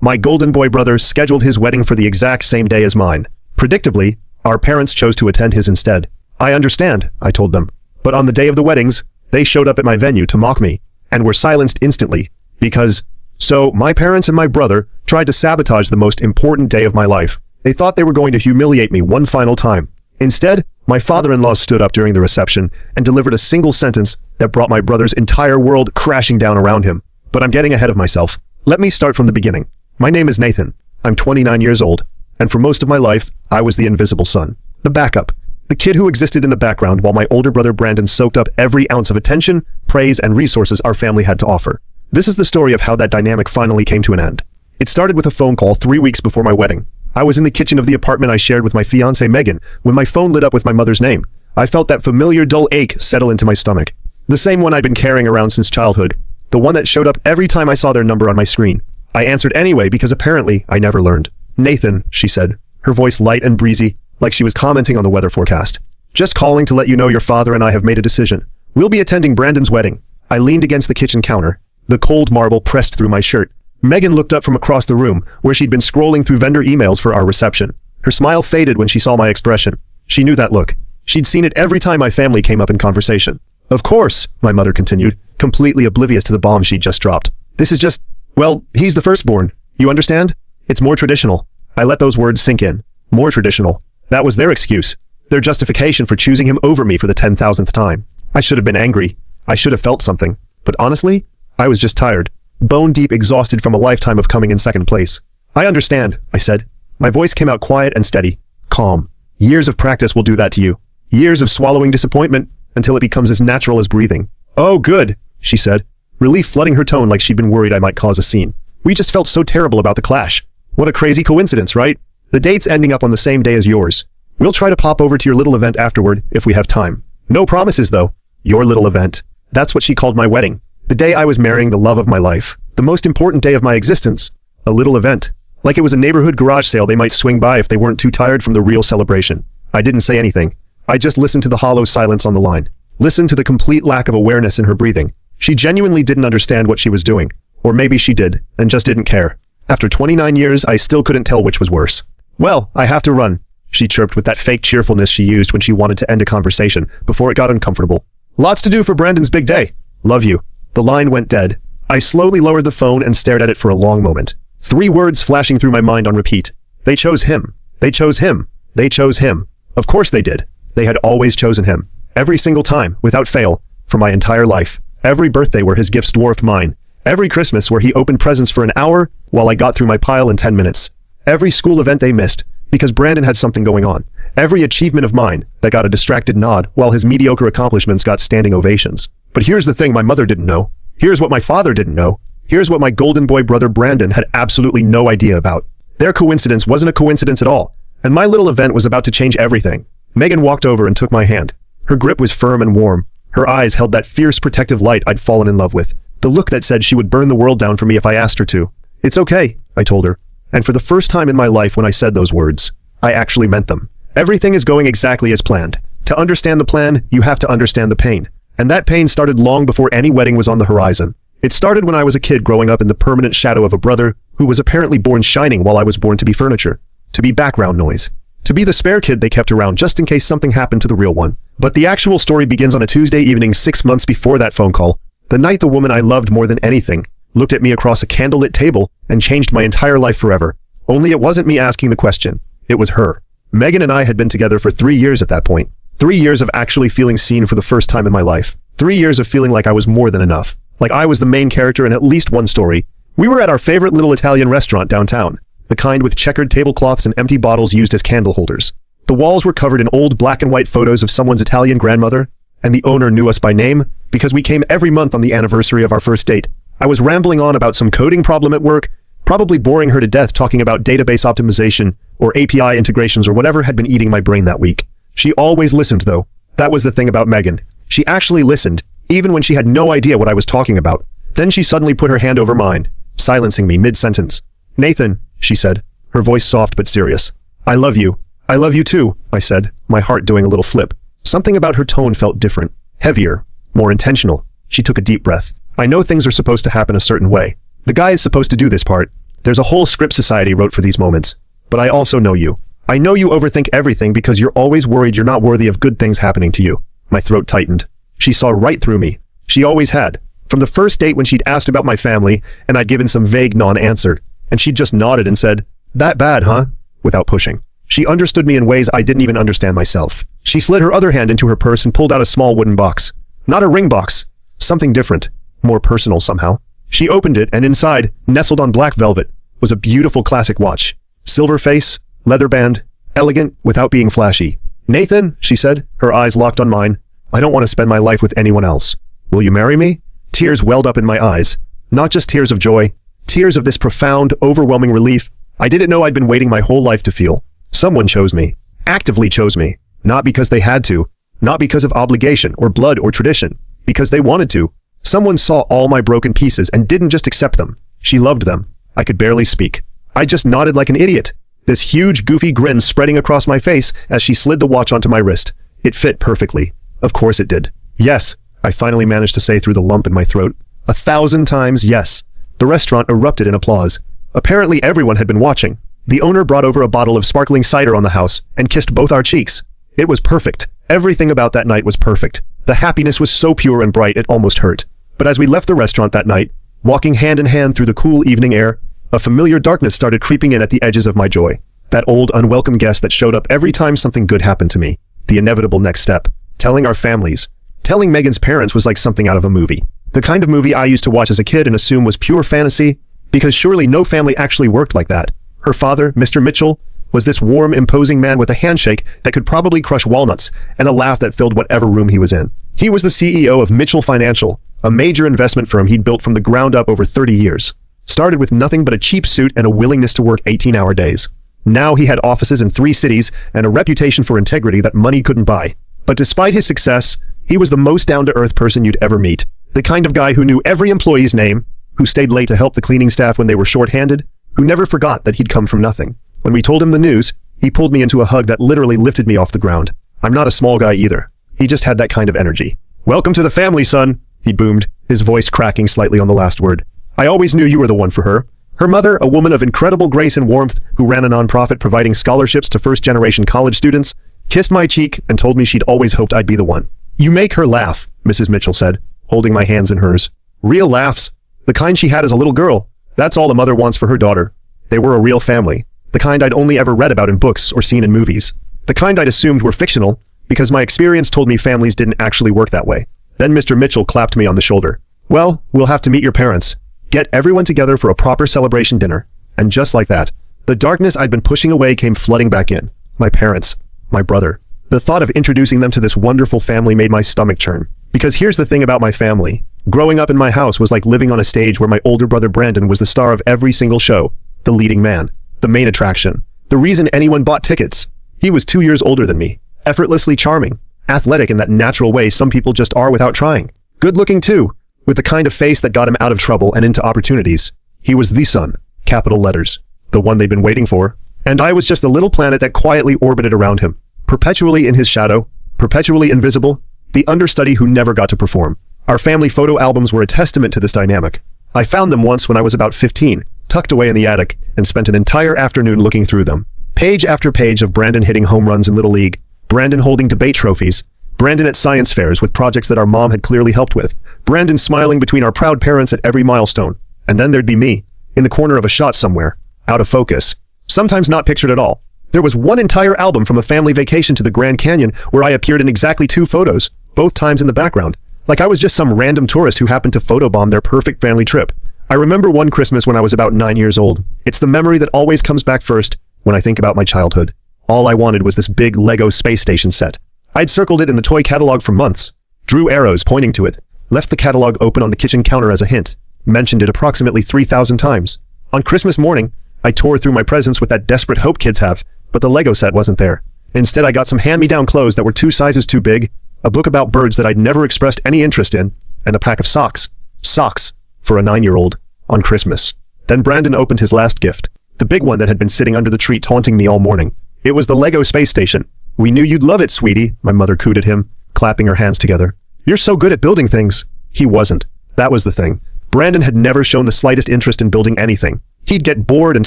My golden boy brother scheduled his wedding for the exact same day as mine. Predictably, our parents chose to attend his instead. I understand, I told them. But on the day of the weddings, they showed up at my venue to mock me, and were silenced instantly, because... So, my parents and my brother tried to sabotage the most important day of my life. They thought they were going to humiliate me one final time. Instead, my father-in-law stood up during the reception and delivered a single sentence that brought my brother's entire world crashing down around him. But I'm getting ahead of myself. Let me start from the beginning. My name is Nathan. I'm 29 years old, and for most of my life, I was the invisible son. The backup. The kid who existed in the background while my older brother Brandon soaked up every ounce of attention, praise, and resources our family had to offer. This is the story of how that dynamic finally came to an end. It started with a phone call 3 weeks before my wedding. I was in the kitchen of the apartment I shared with my fiancée Megan when my phone lit up with my mother's name. I felt that familiar dull ache settle into my stomach. The same one I'd been carrying around since childhood. The one that showed up every time I saw their number on my screen. I answered anyway because apparently I never learned. "Nathan," she said, her voice light and breezy, like she was commenting on the weather forecast. "Just calling to let you know your father and I have made a decision. We'll be attending Brandon's wedding." I leaned against the kitchen counter. The cold marble pressed through my shirt. Megan looked up from across the room, where she'd been scrolling through vendor emails for our reception. Her smile faded when she saw my expression. She knew that look. She'd seen it every time my family came up in conversation. "Of course," my mother continued, completely oblivious to the bomb she'd just dropped. "This is just, well, he's the firstborn. You understand? It's more traditional." I let those words sink in. More traditional. That was their excuse. Their justification for choosing him over me for the 10,000th time. I should have been angry. I should have felt something. But honestly, I was just tired. Bone-deep exhausted from a lifetime of coming in second place. "I understand," I said. My voice came out quiet and steady. Calm. "Years of practice will do that to you. Years of swallowing disappointment until it becomes as natural as breathing." "Oh, good," she said, relief flooding her tone like she'd been worried I might cause a scene. "We just felt so terrible about the clash. What a crazy coincidence, right? The date's ending up on the same day as yours. We'll try to pop over to your little event afterward if we have time. No promises, though. Your little event." That's what she called my wedding. The day I was marrying the love of my life. The most important day of my existence. A little event. Like it was a neighborhood garage sale they might swing by if they weren't too tired from the real celebration. I didn't say anything. I just listened to the hollow silence on the line. Listened to the complete lack of awareness in her breathing. She genuinely didn't understand what she was doing. Or maybe she did, and just didn't care. After 29 years, I still couldn't tell which was worse. "Well, I have to run," she chirped with that fake cheerfulness she used when she wanted to end a conversation before it got uncomfortable. "Lots to do for Brandon's big day. Love you." The line went dead. I slowly lowered the phone and stared at it for a long moment. 3 words flashing through my mind on repeat. They chose him. They chose him. They chose him. Of course they did. They had always chosen him. Every single time, without fail, for my entire life. Every birthday where his gifts dwarfed mine. Every Christmas where he opened presents for an hour while I got through my pile in 10 minutes. Every school event they missed because Brandon had something going on. Every achievement of mine that got a distracted nod while his mediocre accomplishments got standing ovations. But here's the thing my mother didn't know. Here's what my father didn't know. Here's what my golden boy brother Brandon had absolutely no idea about. Their coincidence wasn't a coincidence at all, and my little event was about to change everything. Megan walked over and took my hand. Her grip was firm and warm. Her eyes held that fierce protective light I'd fallen in love with. The look that said she would burn the world down for me if I asked her to. "It's okay," I told her. And for the first time in my life when I said those words, I actually meant them. Everything is going exactly as planned. To understand the plan, you have to understand the pain. And that pain started long before any wedding was on the horizon. It started when I was a kid growing up in the permanent shadow of a brother who was apparently born shining while I was born to be furniture, to be background noise, to be the spare kid they kept around just in case something happened to the real one. But the actual story begins on a Tuesday evening 6 months before that phone call, the night the woman I loved more than anything looked at me across a candlelit table and changed my entire life forever. Only it wasn't me asking the question. It was her. Megan and I had been together for 3 years at that point. 3 years of actually feeling seen for the first time in my life. 3 years of feeling like I was more than enough. Like I was the main character in at least one story. We were at our favorite little Italian restaurant downtown. The kind with checkered tablecloths and empty bottles used as candle holders. The walls were covered in old black and white photos of someone's Italian grandmother, and the owner knew us by name because we came every month on the anniversary of our first date. I was rambling on about some coding problem at work, probably boring her to death talking about database optimization or API integrations or whatever had been eating my brain that week. She always listened, though. That was the thing about Megan. She actually listened, even when she had no idea what I was talking about. Then she suddenly put her hand over mine, silencing me mid-sentence. "Nathan," she said, her voice soft but serious. "I love you." "I love you too," I said, my heart doing a little flip. Something about her tone felt different, heavier, more intentional. She took a deep breath. "I know things are supposed to happen a certain way. The guy is supposed to do this part. There's a whole script society wrote for these moments. But I also know you. I know you overthink everything because you're always worried you're not worthy of good things happening to you. My throat tightened. She saw right through me. She always had. From the first date when she'd asked about my family and I'd given some vague non-answer, and she'd just nodded and said, "That bad, huh?" without pushing. She understood me in ways I didn't even understand myself. She slid her other hand into her purse and pulled out a small wooden box. Not a ring box. Something different. More personal somehow. She opened it and inside, nestled on black velvet, was a beautiful classic watch. Silver face, leather band, elegant without being flashy. "Nathan," she said, her eyes locked on mine, "I don't want to spend my life with anyone else. Will you marry me?" Tears welled up in my eyes. Not just tears of joy, tears of this profound, overwhelming relief I didn't know I'd been waiting my whole life to feel. Someone chose me. Actively chose me. Not because they had to. Not because of obligation or blood or tradition. Because they wanted to. Someone saw all my broken pieces and didn't just accept them. She loved them. I could barely speak. I just nodded like an idiot. This huge, goofy grin spreading across my face as she slid the watch onto my wrist. It fit perfectly. Of course it did. Yes, I finally managed to say through the lump in my throat. 1,000 times yes. The restaurant erupted in applause. Apparently everyone had been watching. The owner brought over a bottle of sparkling cider on the house and kissed both our cheeks. It was perfect. Everything about that night was perfect. The happiness was so pure and bright it almost hurt. But as we left the restaurant that night, walking hand in hand through the cool evening air, a familiar darkness started creeping in at the edges of my joy. That old unwelcome guest that showed up every time something good happened to me. The inevitable next step. Telling our families. Telling Megan's parents was like something out of a movie. The kind of movie I used to watch as a kid and assume was pure fantasy, because surely no family actually worked like that. Her father, Mr. Mitchell, was this warm, imposing man with a handshake that could probably crush walnuts and a laugh that filled whatever room he was in. He was the CEO of Mitchell Financial, a major investment firm he'd built from the ground up over 30 years. Started with nothing but a cheap suit and a willingness to work 18-hour days. Now he had offices in 3 cities and a reputation for integrity that money couldn't buy. But despite his success, he was the most down-to-earth person you'd ever meet. The kind of guy who knew every employee's name, who stayed late to help the cleaning staff when they were short-handed, who never forgot that he'd come from nothing. When we told him the news, he pulled me into a hug that literally lifted me off the ground. I'm not a small guy either. He just had that kind of energy. "Welcome to the family, son," he boomed, his voice cracking slightly on the last word. "I always knew you were the one for her." Her mother, a woman of incredible grace and warmth who ran a nonprofit providing scholarships to first-generation college students, kissed my cheek and told me she'd always hoped I'd be the one. "You make her laugh," Mrs. Mitchell said, holding my hands in hers. "Real laughs. The kind she had as a little girl. That's all a mother wants for her daughter. They were a real family. The kind I'd only ever read about in books or seen in movies. The kind I'd assumed were fictional, because my experience told me families didn't actually work that way." Then Mr. Mitchell clapped me on the shoulder. "Well, we'll have to meet your parents. Get everyone together for a proper celebration dinner." And just like that, the darkness I'd been pushing away came flooding back in. My parents. My brother. The thought of introducing them to this wonderful family made my stomach churn. Because here's the thing about my family. Growing up in my house was like living on a stage where my older brother Brandon was the star of every single show. The leading man. The main attraction. The reason anyone bought tickets. He was 2 years older than me. Effortlessly charming. Athletic in that natural way some people just are without trying. Good looking too. With the kind of face that got him out of trouble and into opportunities. He was the son. Capital letters. The one they'd been waiting for. And I was just a little planet that quietly orbited around him. Perpetually in his shadow. Perpetually invisible. The understudy who never got to perform. Our family photo albums were a testament to this dynamic. I found them once when I was about 15, tucked away in the attic, and spent an entire afternoon looking through them. Page after page of Brandon hitting home runs in Little League, Brandon holding debate trophies, Brandon at science fairs with projects that our mom had clearly helped with, Brandon smiling between our proud parents at every milestone, and then there'd be me, in the corner of a shot somewhere, out of focus, sometimes not pictured at all. There was one entire album from a family vacation to the Grand Canyon where I appeared in exactly 2 photos, both times in the background, like I was just some random tourist who happened to photobomb their perfect family trip. I remember one Christmas when I was about 9 years old. It's the memory that always comes back first when I think about my childhood. All I wanted was this big Lego space station set. I'd circled it in the toy catalog for months, drew arrows pointing to it, left the catalog open on the kitchen counter as a hint, mentioned it approximately 3,000 times. On Christmas morning, I tore through my presents with that desperate hope kids have, but the Lego set wasn't there. Instead, I got some hand-me-down clothes that were 2 sizes too big, a book about birds that I'd never expressed any interest in, and a pack of socks. Socks, for a 9-year-old, on Christmas. Then Brandon opened his last gift, the big one that had been sitting under the tree taunting me all morning. It was the Lego space station. "We knew you'd love it, sweetie," my mother cooed at him, clapping her hands together. "You're so good at building things." He wasn't. That was the thing. Brandon had never shown the slightest interest in building anything. He'd get bored and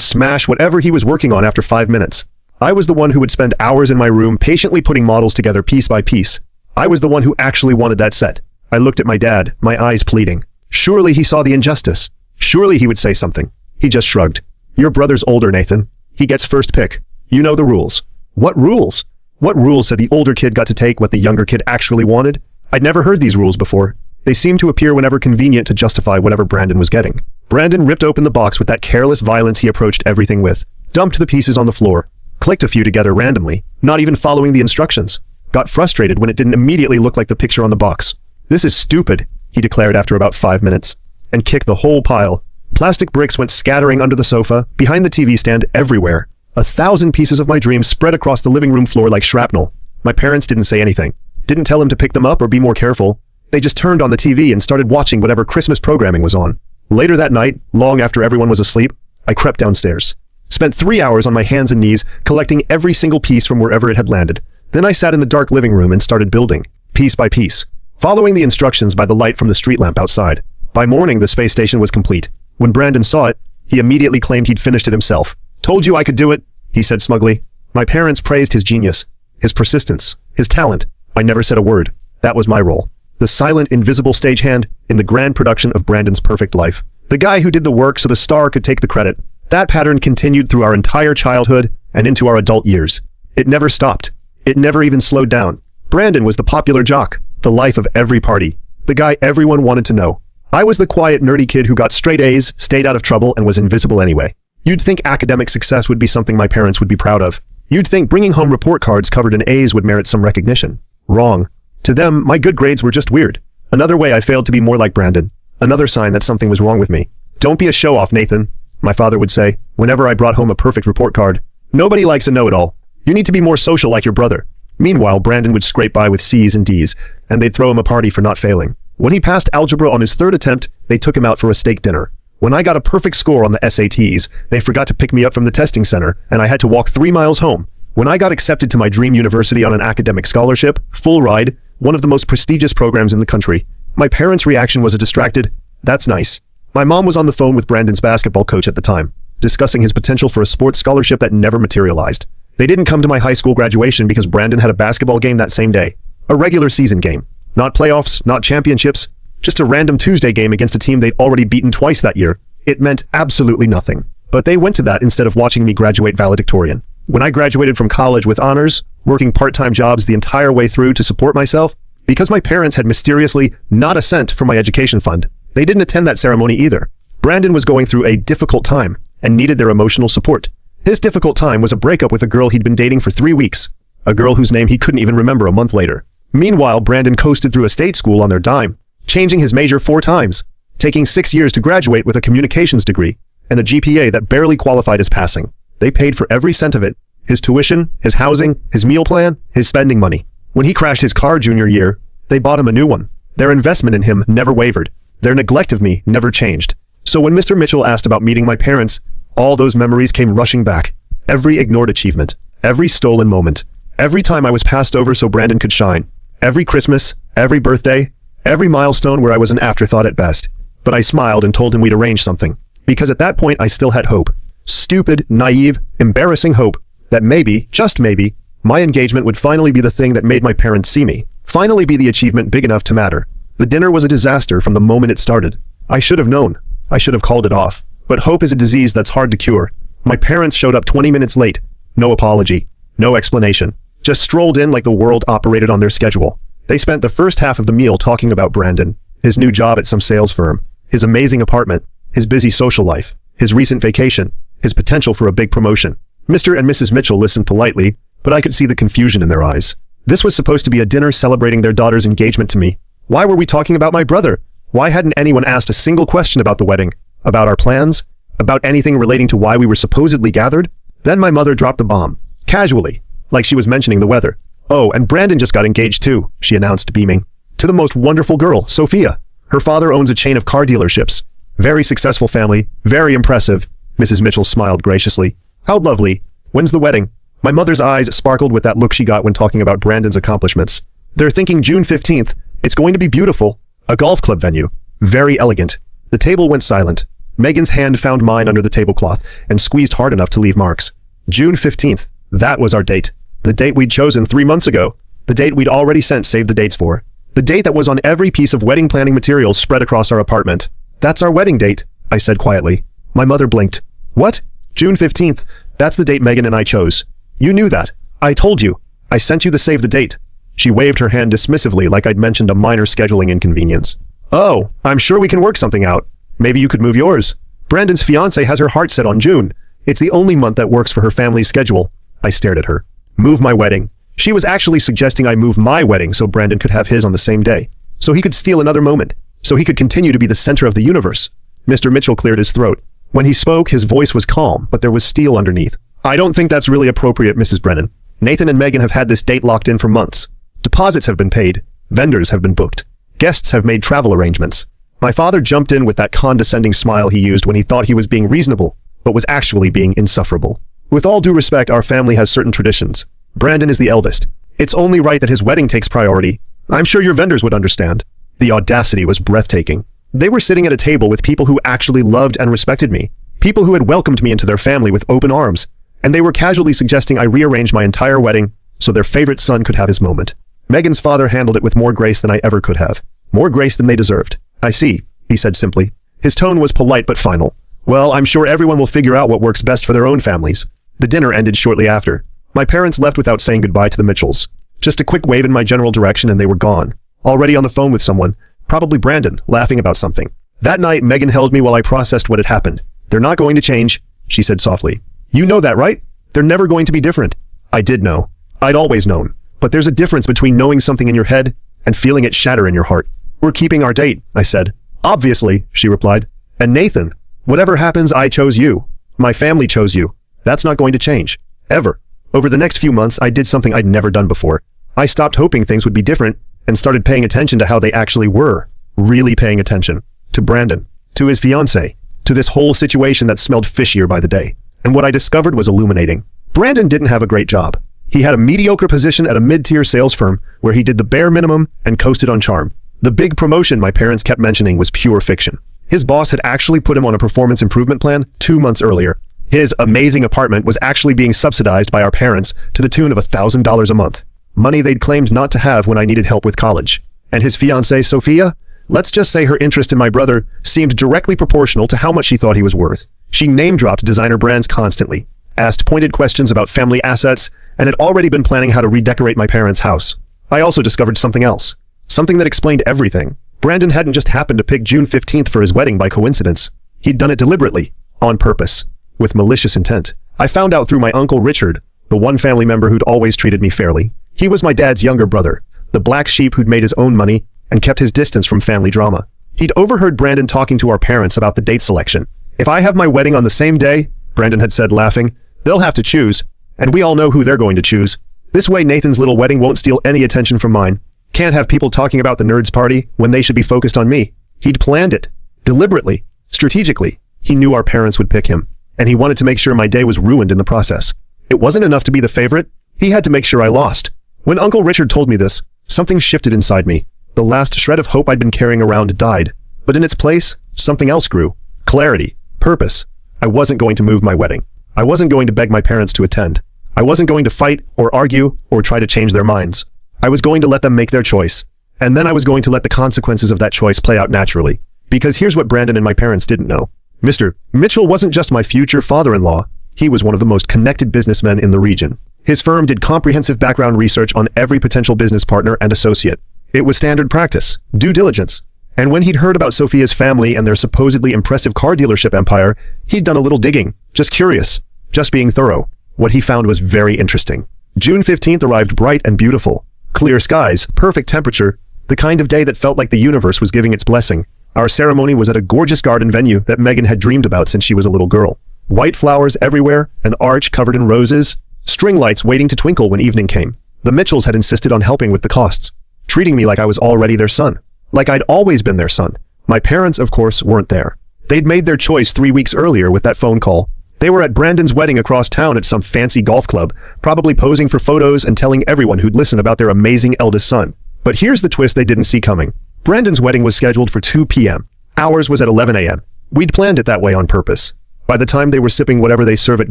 smash whatever he was working on after 5 minutes. I was the one who would spend hours in my room patiently putting models together piece by piece. I was the one who actually wanted that set. I looked at my dad, my eyes pleading. Surely he saw the injustice. Surely he would say something. He just shrugged. Your brother's older, Nathan. He gets first pick. You know the rules. What rules? What rules said the older kid got to take what the younger kid actually wanted? I'd never heard these rules before. They seemed to appear whenever convenient to justify whatever Brandon was getting. Brandon ripped open the box with that careless violence he approached everything with, dumped the pieces on the floor, clicked a few together randomly, not even following the instructions, got frustrated when it didn't immediately look like the picture on the box. This is stupid, he declared after about 5 minutes, and kicked the whole pile. Plastic bricks went scattering under the sofa, behind the TV stand, everywhere. 1,000 pieces of my dreams spread across the living room floor like shrapnel. My parents didn't say anything, didn't tell him to pick them up or be more careful. They just turned on the TV and started watching whatever Christmas programming was on. Later that night, long after everyone was asleep, I crept downstairs. Spent 3 hours on my hands and knees, collecting every single piece from wherever it had landed. Then I sat in the dark living room and started building, piece by piece, following the instructions by the light from the street lamp outside. By morning, the space station was complete. When Brandon saw it, he immediately claimed he'd finished it himself. Told you I could do it, he said smugly. My parents praised his genius, his persistence, his talent. I never said a word. That was my role. The silent, invisible stagehand in the grand production of Brandon's perfect life. The guy who did the work so the star could take the credit. That pattern continued through our entire childhood and into our adult years. It never stopped. It never even slowed down. Brandon was the popular jock, the life of every party, the guy everyone wanted to know. I was the quiet, nerdy kid who got straight A's, stayed out of trouble, and was invisible anyway. You'd think academic success would be something my parents would be proud of. You'd think bringing home report cards covered in A's would merit some recognition. Wrong. To them, my good grades were just weird. Another way I failed to be more like Brandon. Another sign that something was wrong with me. Don't be a show-off, Nathan, my father would say, whenever I brought home a perfect report card. Nobody likes a know-it-all. You need to be more social like your brother. Meanwhile, Brandon would scrape by with C's and D's, and they'd throw him a party for not failing. When he passed algebra on his 3rd attempt, they took him out for a steak dinner. When I got a perfect score on the SATs, they forgot to pick me up from the testing center, and I had to walk 3 miles home. When I got accepted to my dream university on an academic scholarship, full ride, one of the most prestigious programs in the country, my parents' reaction was a distracted, "That's nice." My mom was on the phone with Brandon's basketball coach at the time, discussing his potential for a sports scholarship that never materialized. They didn't come to my high school graduation because Brandon had a basketball game that same day. A regular season game. Not playoffs, not championships, just a random Tuesday game against a team they'd already beaten twice that year. It meant absolutely nothing. But they went to that instead of watching me graduate valedictorian. When I graduated from college with honors, working part-time jobs the entire way through to support myself, because my parents had mysteriously not a cent for my education fund, they didn't attend that ceremony either. Brandon was going through a difficult time and needed their emotional support. His difficult time was a breakup with a girl he'd been dating for 3 weeks, a girl whose name he couldn't even remember a month later. Meanwhile, Brandon coasted through a state school on their dime, changing his major 4 times, taking 6 years to graduate with a communications degree and a GPA that barely qualified as passing. They paid for every cent of it, his tuition, his housing, his meal plan, his spending money. When he crashed his car junior year, they bought him a new one. Their investment in him never wavered. Their neglect of me never changed. So when Mr. Mitchell asked about meeting my parents, all those memories came rushing back. Every ignored achievement, every stolen moment, every time I was passed over so Brandon could shine, every Christmas, every birthday, every milestone where I was an afterthought at best. But I smiled and told him we'd arrange something. Because at that point I still had hope. Stupid, naive, embarrassing hope that maybe, just maybe, my engagement would finally be the thing that made my parents see me. Finally be the achievement big enough to matter. The dinner was a disaster from the moment it started. I should have known. I should have called it off. But hope is a disease that's hard to cure. My parents showed up 20 minutes late. No apology. No explanation. Just strolled in like the world operated on their schedule. They spent the first half of the meal talking about Brandon, his new job at some sales firm, his amazing apartment, his busy social life, his recent vacation, his potential for a big promotion. Mr. and Mrs. Mitchell listened politely, but I could see the confusion in their eyes. This was supposed to be a dinner celebrating their daughter's engagement to me. Why were we talking about my brother? Why hadn't anyone asked a single question about the wedding? About our plans? About anything relating to why we were supposedly gathered? Then my mother dropped the bomb. Casually. Like she was mentioning the weather. "Oh, and Brandon just got engaged too," she announced, beaming. "To the most wonderful girl, Sophia. Her father owns a chain of car dealerships. Very successful family. Very impressive." Mrs. Mitchell smiled graciously. "How lovely. When's the wedding?" My mother's eyes sparkled with that look she got when talking about Brandon's accomplishments. "They're thinking June 15th. It's going to be beautiful. A golf club venue. Very elegant." The table went silent. Megan's hand found mine under the tablecloth and squeezed hard enough to leave marks. June 15th. That was our date. The date we'd chosen 3 months ago. The date we'd already sent save the dates for. The date that was on every piece of wedding planning materials spread across our apartment. That's our wedding date, I said quietly. My mother blinked. What? June 15th. That's the date Megan and I chose. You knew that. I told you. I sent you the save the date. She waved her hand dismissively like I'd mentioned a minor scheduling inconvenience. Oh, I'm sure we can work something out. Maybe you could move yours. Brandon's fiancée has her heart set on June. It's the only month that works for her family's schedule. I stared at her. Move my wedding. She was actually suggesting I move my wedding so Brandon could have his on the same day. So he could steal another moment. So he could continue to be the center of the universe. Mr. Mitchell cleared his throat. When he spoke, his voice was calm, but there was steel underneath. I don't think that's really appropriate, Mrs. Brennan. Nathan and Megan have had this date locked in for months. Deposits have been paid. Vendors have been booked. Guests have made travel arrangements. My father jumped in with that condescending smile he used when he thought he was being reasonable, but was actually being insufferable. With all due respect, our family has certain traditions. Brandon is the eldest. It's only right that his wedding takes priority. I'm sure your vendors would understand. The audacity was breathtaking. They were sitting at a table with people who actually loved and respected me. People who had welcomed me into their family with open arms. And they were casually suggesting I rearrange my entire wedding so their favorite son could have his moment. Megan's father handled it with more grace than I ever could have. More grace than they deserved. I see, he said simply. His tone was polite but final. Well, I'm sure everyone will figure out what works best for their own families. The dinner ended shortly after. My parents left without saying goodbye to the Mitchells. Just a quick wave in my general direction and they were gone. Already on the phone with someone, probably Brandon, laughing about something. That night, Megan held me while I processed what had happened. They're not going to change, she said softly. You know that, right? They're never going to be different. I did know. I'd always known. But there's a difference between knowing something in your head and feeling it shatter in your heart. We're keeping our date, I said. Obviously, she replied. And Nathan, whatever happens, I chose you. My family chose you. That's not going to change. Ever. Over the next few months, I did something I'd never done before. I stopped hoping things would be different and started paying attention to how they actually were. Really paying attention. To Brandon. To his fiancée. To this whole situation that smelled fishier by the day. And what I discovered was illuminating. Brandon didn't have a great job. He had a mediocre position at a mid-tier sales firm where he did the bare minimum and coasted on charm. The big promotion my parents kept mentioning was pure fiction. His boss had actually put him on a performance improvement plan 2 months earlier. His amazing apartment was actually being subsidized by our parents to the tune of $1,000 a month. Money they'd claimed not to have when I needed help with college. And his fiancée, Sophia? Let's just say her interest in my brother seemed directly proportional to how much she thought he was worth. She name-dropped designer brands constantly, asked pointed questions about family assets, and had already been planning how to redecorate my parents' house. I also discovered something else. Something that explained everything. Brandon hadn't just happened to pick June 15th for his wedding by coincidence. He'd done it deliberately, on purpose, with malicious intent. I found out through my uncle Richard, the one family member who'd always treated me fairly. He was my dad's younger brother, the black sheep who'd made his own money and kept his distance from family drama. He'd overheard Brandon talking to our parents about the date selection. If I have my wedding on the same day, Brandon had said laughing, they'll have to choose. And we all know who they're going to choose. This way Nathan's little wedding won't steal any attention from mine. Can't have people talking about the nerds party when they should be focused on me. He'd planned it. Deliberately. Strategically. He knew our parents would pick him. And he wanted to make sure my day was ruined in the process. It wasn't enough to be the favorite. He had to make sure I lost. When Uncle Richard told me this, something shifted inside me. The last shred of hope I'd been carrying around died. But in its place, something else grew. Clarity. Purpose. I wasn't going to move my wedding. I wasn't going to beg my parents to attend. I wasn't going to fight or argue or try to change their minds. I was going to let them make their choice. And then I was going to let the consequences of that choice play out naturally. Because here's what Brandon and my parents didn't know. Mr. Mitchell wasn't just my future father-in-law. He was one of the most connected businessmen in the region. His firm did comprehensive background research on every potential business partner and associate. It was standard practice, due diligence. And when he'd heard about Sophia's family and their supposedly impressive car dealership empire, he'd done a little digging, just curious, just being thorough. What he found was very interesting. June 15th arrived bright and beautiful. Clear skies, perfect temperature, the kind of day that felt like the universe was giving its blessing. Our ceremony was at a gorgeous garden venue that Megan had dreamed about since she was a little girl. White flowers everywhere, an arch covered in roses, string lights waiting to twinkle when evening came. The Mitchells had insisted on helping with the costs, treating me like I was already their son. Like I'd always been their son. My parents, of course, weren't there. They'd made their choice 3 weeks earlier with that phone call. They were at Brandon's wedding across town at some fancy golf club, probably posing for photos and telling everyone who'd listen about their amazing eldest son. But here's the twist they didn't see coming. Brandon's wedding was scheduled for 2 p.m. Ours was at 11 a.m. We'd planned it that way on purpose. By the time they were sipping whatever they serve at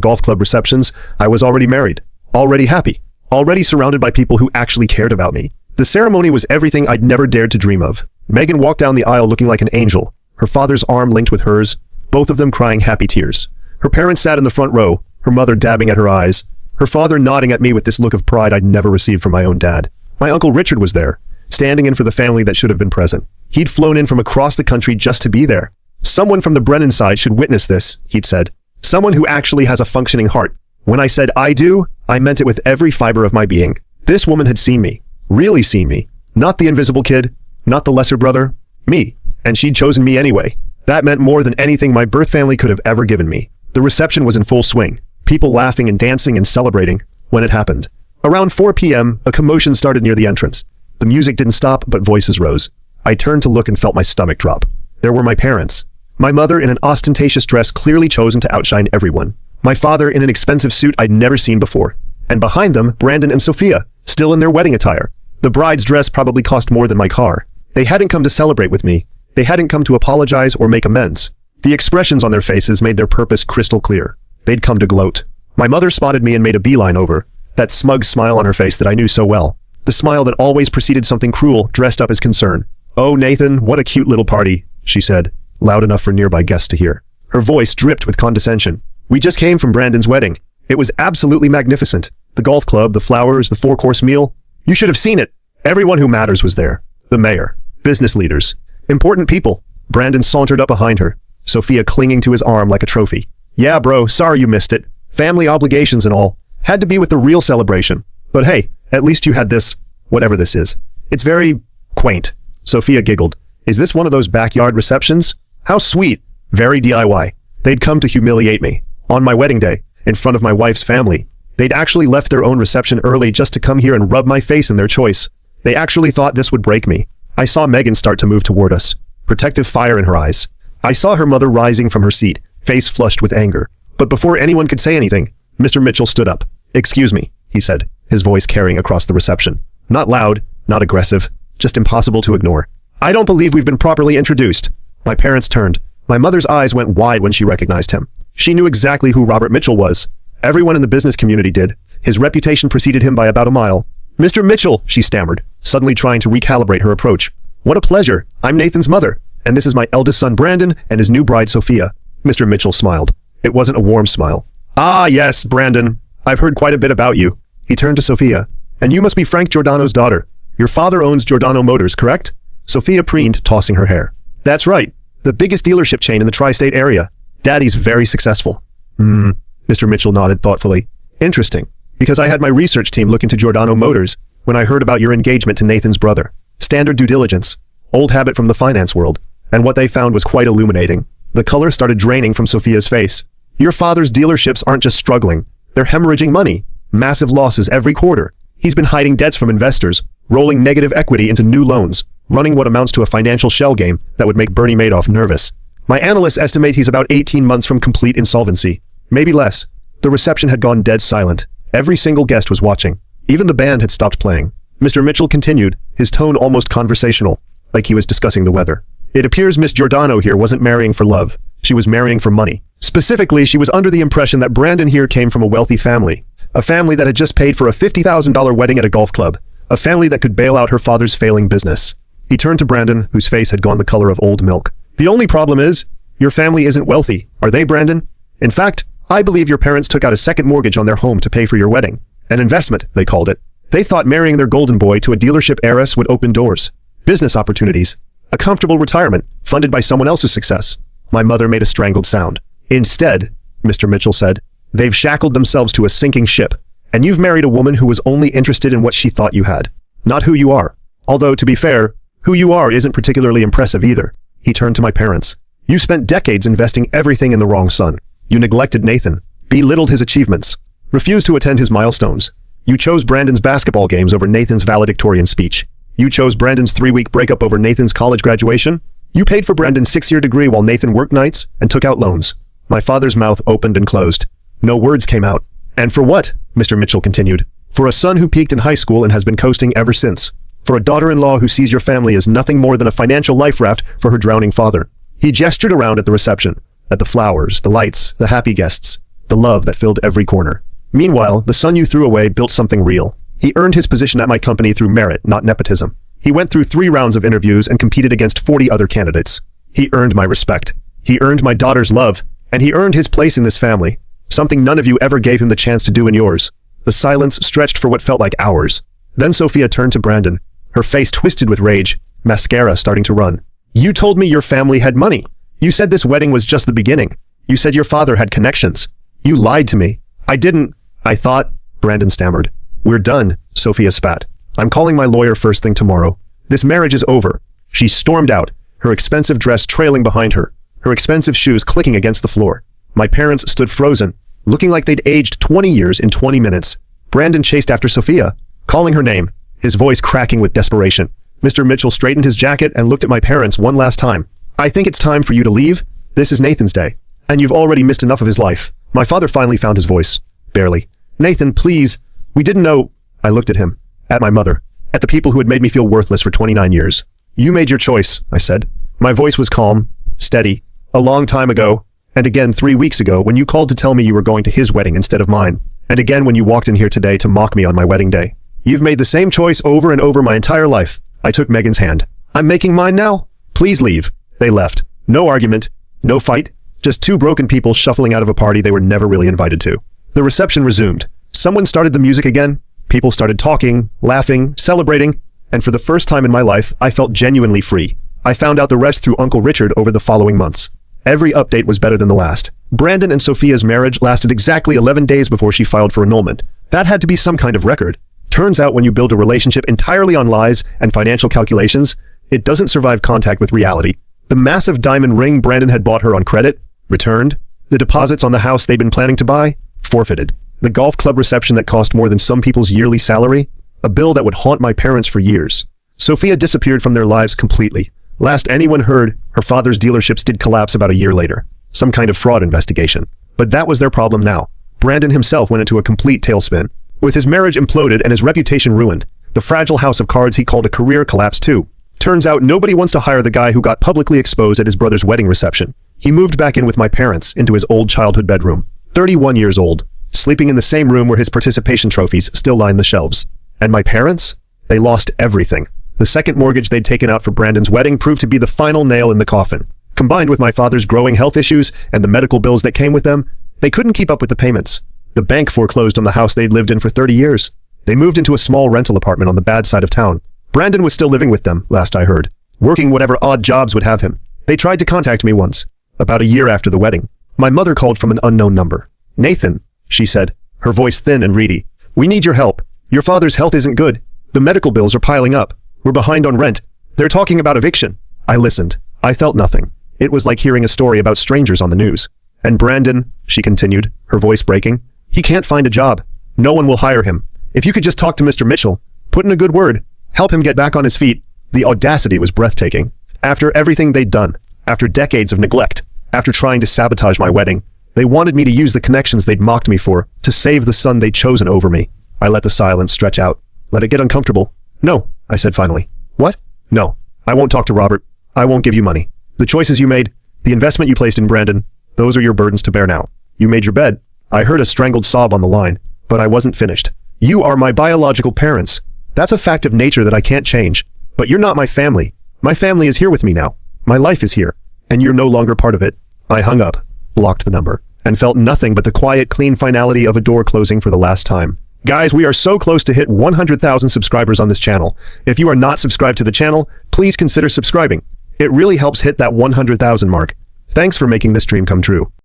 golf club receptions, I was already married, already happy, already surrounded by people who actually cared about me. The ceremony was everything I'd never dared to dream of. Megan walked down the aisle looking like an angel, her father's arm linked with hers, both of them crying happy tears. Her parents sat in the front row, her mother dabbing at her eyes, her father nodding at me with this look of pride I'd never received from my own dad. My Uncle Richard was there, standing in for the family that should have been present. He'd flown in from across the country just to be there. Someone from the Brennan side should witness this, he'd said. Someone who actually has a functioning heart. When I said I do, I meant it with every fiber of my being. This woman had seen me. Really seen me. Not the invisible kid, not the lesser brother. Me. And she'd chosen me anyway. That meant more than anything my birth family could have ever given me. The reception was in full swing. People laughing and dancing and celebrating when it happened. Around 4 p.m., a commotion started near the entrance. The music didn't stop, but voices rose. I turned to look and felt my stomach drop. There were my parents. My mother in an ostentatious dress clearly chosen to outshine everyone. My father in an expensive suit I'd never seen before. And behind them, Brandon and Sophia, still in their wedding attire. The bride's dress probably cost more than my car. They hadn't come to celebrate with me. They hadn't come to apologize or make amends. The expressions on their faces made their purpose crystal clear. They'd come to gloat. My mother spotted me and made a beeline over. That smug smile on her face that I knew so well. The smile that always preceded something cruel dressed up as concern. "Oh, Nathan, what a cute little party," she said, loud enough for nearby guests to hear. Her voice dripped with condescension. "We just came from Brandon's wedding. It was absolutely magnificent. The golf club, the flowers, the 4-course meal. You should have seen it. Everyone who matters was there. The mayor, business leaders, important people." Brandon sauntered up behind her, Sophia clinging to his arm like a trophy. "Yeah, bro, sorry you missed it. Family obligations and all. Had to be with the real celebration. But hey, at least you had this, whatever this is. It's very quaint." Sophia giggled. "Is this one of those backyard receptions? How sweet. Very DIY. They'd come to humiliate me. On my wedding day, in front of my wife's family. They'd actually left their own reception early just to come here and rub my face in their choice. They actually thought this would break me." I saw Megan start to move toward us, protective fire in her eyes. I saw her mother rising from her seat, face flushed with anger. But before anyone could say anything, Mr. Mitchell stood up. "Excuse me," he said, his voice carrying across the reception. Not loud, not aggressive, just impossible to ignore. "I don't believe we've been properly introduced." My parents turned. My mother's eyes went wide when she recognized him. She knew exactly who Robert Mitchell was. Everyone in the business community did. His reputation preceded him by about a mile. "Mr. Mitchell," she stammered, suddenly trying to recalibrate her approach. "What a pleasure. I'm Nathan's mother, and this is my eldest son Brandon and his new bride Sophia." Mr. Mitchell smiled. It wasn't a warm smile. "Ah, yes, Brandon. I've heard quite a bit about you." He turned to Sophia. "And you must be Frank Giordano's daughter. Your father owns Giordano Motors, correct?" Sophia preened, tossing her hair. "That's right. The biggest dealership chain in the tri-state area. Daddy's very successful." Mr. Mitchell nodded thoughtfully. "Interesting. Because I had my research team look into Giordano Motors when I heard about your engagement to Nathan's brother. Standard due diligence. Old habit from the finance world. And what they found was quite illuminating." The color started draining from Sophia's face. "Your father's dealerships aren't just struggling. They're hemorrhaging money. Massive losses every quarter. He's been hiding debts from investors, rolling negative equity into new loans, running what amounts to a financial shell game that would make Bernie Madoff nervous. My analysts estimate he's about 18 months from complete insolvency. Maybe less." The reception had gone dead silent. Every single guest was watching. Even the band had stopped playing. Mr. Mitchell continued, his tone almost conversational, like he was discussing the weather. "It appears Miss Giordano here wasn't marrying for love. She was marrying for money. Specifically, she was under the impression that Brandon here came from a wealthy family. A family that had just paid for a $50,000 wedding at a golf club. A family that could bail out her father's failing business." He turned to Brandon, whose face had gone the color of old milk. "The only problem is, your family isn't wealthy, are they, Brandon? In fact, I believe your parents took out a second mortgage on their home to pay for your wedding. An investment, they called it. They thought marrying their golden boy to a dealership heiress would open doors. Business opportunities. A comfortable retirement, funded by someone else's success." My mother made a strangled sound. "Instead," Mr. Mitchell said, "they've shackled themselves to a sinking ship. And you've married a woman who was only interested in what she thought you had. Not who you are. Although, to be fair, who you are isn't particularly impressive either." He turned to my parents. "You spent decades investing everything in the wrong son. You neglected Nathan, belittled his achievements, refused to attend his milestones. You chose Brandon's basketball games over Nathan's valedictorian speech. You chose Brandon's 3-week breakup over Nathan's college graduation. You paid for Brandon's 6-year degree while Nathan worked nights and took out loans." My father's mouth opened and closed. No words came out. "And for what?" Mr. Mitchell continued. "For a son who peaked in high school and has been coasting ever since. For a daughter-in-law who sees your family as nothing more than a financial life raft for her drowning father. He gestured around at the reception, at the flowers, the lights, the happy guests, the love that filled every corner. Meanwhile, the son you threw away built something real. He earned his position at my company through merit, not nepotism. He went through 3 rounds of interviews and competed against 40 other candidates. He earned my respect. He earned my daughter's love, and he earned his place in this family, something none of you ever gave him the chance to do in yours. The silence stretched for what felt like hours. Then Sophia turned to Brandon, her face twisted with rage, mascara starting to run. You told me your family had money. You said this wedding was just the beginning. You said your father had connections. You lied to me. I didn't. I thought, Brandon stammered. We're done, Sophia spat. I'm calling my lawyer first thing tomorrow. This marriage is over. She stormed out, her expensive dress trailing behind her, her expensive shoes clicking against the floor. My parents stood frozen, looking like they'd aged 20 years in 20 minutes. Brandon chased after Sophia, calling her name, his voice cracking with desperation. Mr. Mitchell straightened his jacket and looked at my parents one last time. I think it's time for you to leave. This is Nathan's day, and you've already missed enough of his life. My father finally found his voice. Barely. Nathan, please. We didn't know. I looked at him, at my mother, at the people who had made me feel worthless for 29 years. You made your choice, I said. My voice was calm, steady. A long time ago, and again 3 weeks ago when you called to tell me you were going to his wedding instead of mine, and again when you walked in here today to mock me on my wedding day. You've made the same choice over and over my entire life. I took Megan's hand. I'm making mine now. Please leave. They left. No argument, no fight, just 2 broken people shuffling out of a party they were never really invited to. The reception resumed. Someone started the music again. People started talking, laughing, celebrating, and for the first time in my life, I felt genuinely free. I found out the rest through Uncle Richard over the following months. Every update was better than the last. Brandon and Sophia's marriage lasted exactly 11 days before she filed for annulment. That had to be some kind of record. Turns out when you build a relationship entirely on lies and financial calculations, it doesn't survive contact with reality. The massive diamond ring Brandon had bought her on credit, returned. The deposits on the house they'd been planning to buy, forfeited. The golf club reception that cost more than some people's yearly salary, a bill that would haunt my parents for years. Sophia disappeared from their lives completely. Last anyone heard, her father's dealerships did collapse about a year later. Some kind of fraud investigation. But that was their problem now. Brandon himself went into a complete tailspin. With his marriage imploded and his reputation ruined, the fragile house of cards he called a career collapsed too. Turns out nobody wants to hire the guy who got publicly exposed at his brother's wedding reception. He moved back in with my parents into his old childhood bedroom. 31 years old, sleeping in the same room where his participation trophies still line the shelves. And my parents? They lost everything. The second mortgage they'd taken out for Brandon's wedding proved to be the final nail in the coffin. Combined with my father's growing health issues and the medical bills that came with them, they couldn't keep up with the payments. The bank foreclosed on the house they'd lived in for 30 years. They moved into a small rental apartment on the bad side of town. Brandon was still living with them, last I heard, working whatever odd jobs would have him. They tried to contact me once, about a year after the wedding. My mother called from an unknown number. Nathan, she said, her voice thin and reedy. We need your help. Your father's health isn't good. The medical bills are piling up. We're behind on rent. They're talking about eviction. I listened. I felt nothing. It was like hearing a story about strangers on the news. And Brandon, she continued, her voice breaking, he can't find a job. No one will hire him. If you could just talk to Mr. Mitchell, put in a good word, help him get back on his feet. The audacity was breathtaking. After everything they'd done, after decades of neglect, after trying to sabotage my wedding, they wanted me to use the connections they'd mocked me for to save the son they'd chosen over me. I let the silence stretch out. Let it get uncomfortable. No, I said finally. What? No. I won't talk to Robert. I won't give you money. The choices you made, the investment you placed in Brandon, those are your burdens to bear now. You made your bed. I heard a strangled sob on the line, but I wasn't finished. You are my biological parents. That's a fact of nature that I can't change. But you're not my family. My family is here with me now. My life is here, and you're no longer part of it. I hung up, blocked the number, and felt nothing but the quiet, clean finality of a door closing for the last time. Guys, we are so close to hit 100,000 subscribers on this channel. If you are not subscribed to the channel, please consider subscribing. It really helps hit that 100,000 mark. Thanks for making this dream come true.